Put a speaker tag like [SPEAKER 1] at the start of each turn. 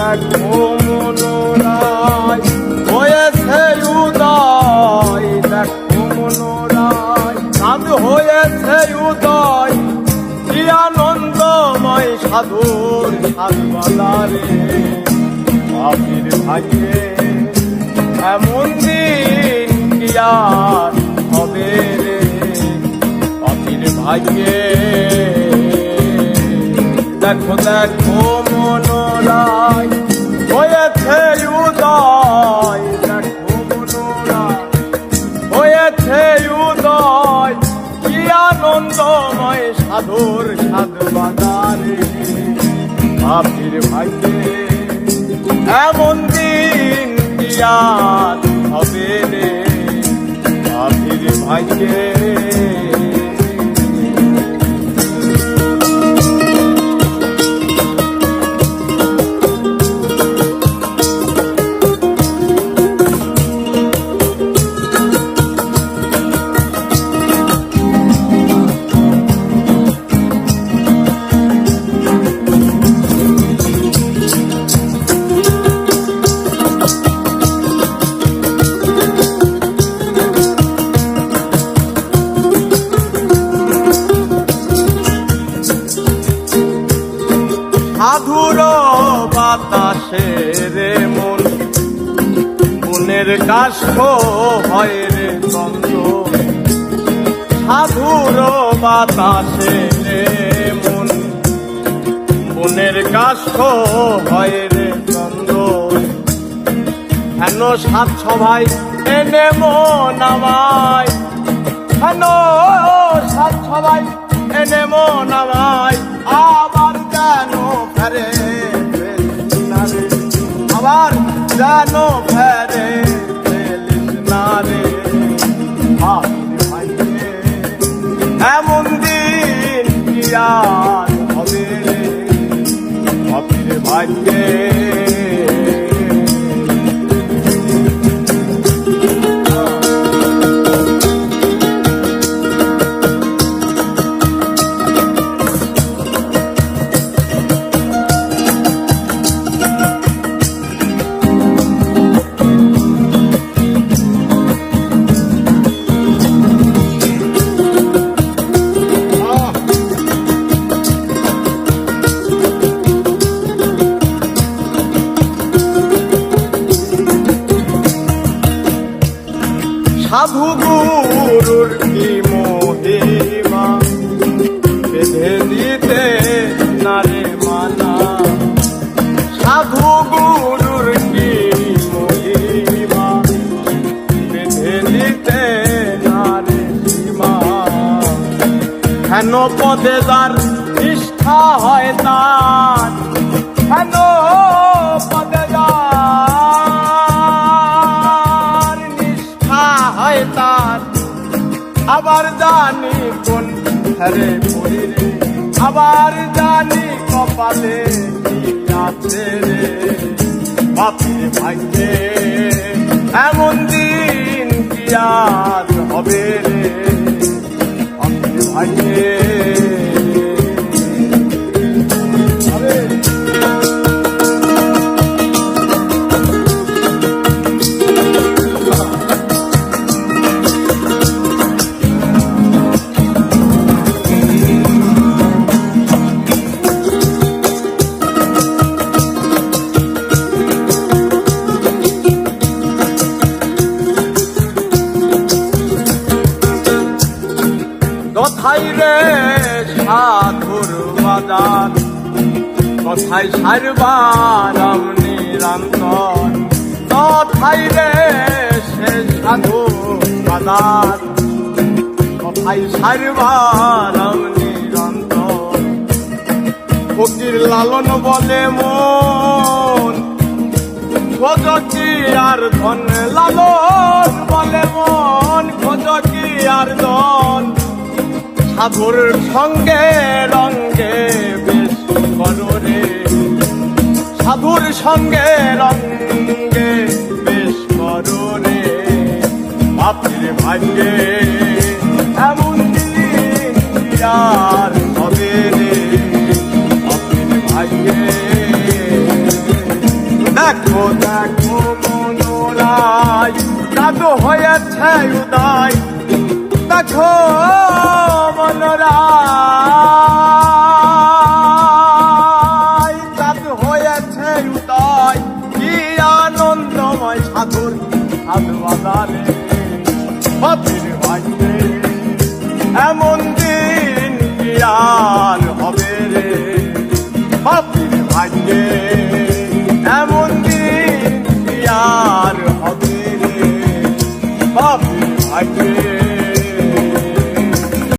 [SPEAKER 1] দেখো মনোরায় হয়েছে উদয়, দেখো মনোরায় চাঁদ হয়েছে উদয়, কি আনন্দময় সাধুর সাধবালারে। পাপির ভাগ্যে এমন দিন কি আর হবে রে, পাপির ভাগ্যে দেখো দেখো মনোরায় হয়েছে উদয়, দেখো মনোরায় হয়েছে উদয়, কি আনন্দময় সাধুর সাধবাদারে। পাপির ভাগ্যে এমন দিন কি আর হবে রে, পাপির ভাগ্যে। সাধুর বাতাসে রে মন, মনের কাষ্ঠ হয় রে চন্দ্র। সাধুর বাতাসে রে মন, মনের কাষ্ঠ হয় রে চন্দ্র। হেন সাত সভাই এনে মন আমায়, হেন সাত সভাই এনে মন আমায়, আবার যেন ফেরে না রে, আবার যেন ফেরে না রে। এমন দিন কি আর হবে রে, পাপির ভাগ্যে। সাধু গুরুর কি মহিমা বেঁধে দিতে নারে মানা, সাধু গুরুর কি মহিমা বেঁধে দিতে নারে সীমা। হেন পদে যার নিষ্ঠা হয় তার, হেন পদে তার, আবার জানি কোন ধারে পড়ি রে, আবার জানি কপালে কি আছে রে। পাপির ভাগ্যে এমন দিন কি আর হবে রে, পাপির ভাগ্যে। কথাই রে সাধুর বাজার, কথাই সারবার নিরন্তর। কথাই রে সে সাধু বাজার, কথাই সারবার নিরন্তর। ফকির লালন বলে মন খোঁজ কি আর ধন, লালন বলে মন খোঁজ কি আর ধন। সাধুর সঙ্গে রঙ্গে বেশ করো রে, সাধুর সঙ্গে রঙ্গে বেশ করো রে। পাপির ভাগ্যে এমন দিন আর হবে রে, পাপির ভাগ্যে। দেখো দেখো মনোরায় জাদু হয়েছে উদয় দেখো মনোরায় জাদু হয়েছে উদয় কি আনন্দময় সাধুর সাধু বাজারে বাপির ভাগ্যে এমন দিন কি আর হবে রে বাপির ভাগ্যে